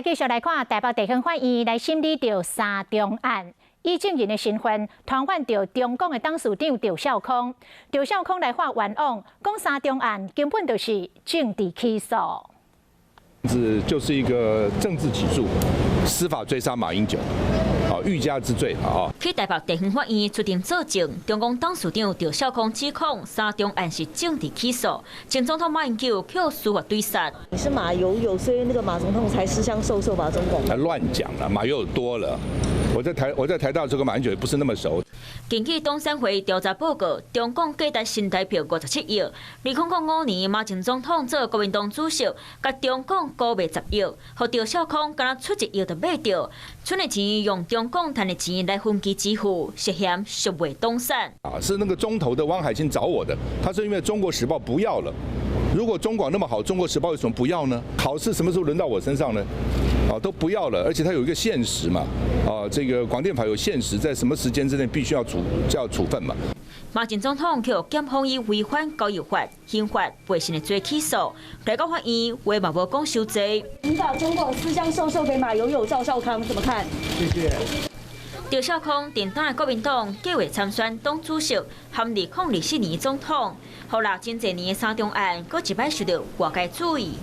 继续来看台北地方法院来审理着三中案，以证人的身份传唤着中共的董事长赵少康。赵少康来发冤枉，讲三中案根本就是政治起诉。就是一个政治起诉，司法追杀马英九，欲加之罪啊！去台北地方法院出庭作证，中共董事长赵少康指控三中案是政治起诉，前总统马英九却司法对杀。你是马友友，所以那个马总统才私相授受吧？中共乱讲了，马友友多了。我在台大这个马英九也不是那么熟。根据东山会调查报告，中共价值新台票57亿，2005年马前总统做国民党主席，甲中共高卖10亿，和赵少康敢若出1亿就买掉，剩的钱用中共赚的钱来分期支付，涉嫌虚伪动产。是那个中投的汪海清找我的，他是因为《中国时报》不要了。如果中广那么好，《中国时报》为什么不要呢？好事什么时候轮到我身上呢？都不要了，而且它有一个限时嘛，这个广电法有限时，在什么时间之内必须要处分嘛。马前总统却检方以违反交易法、刑法、背信的罪起诉，来到法院话嘛无讲收罪。你把中共私相授受给马友友、赵少康怎么看？谢谢。赵少康电党的国民党计划参选党主席，含2024年总统，后来前几年的三中案，搁一摆受到外界注意。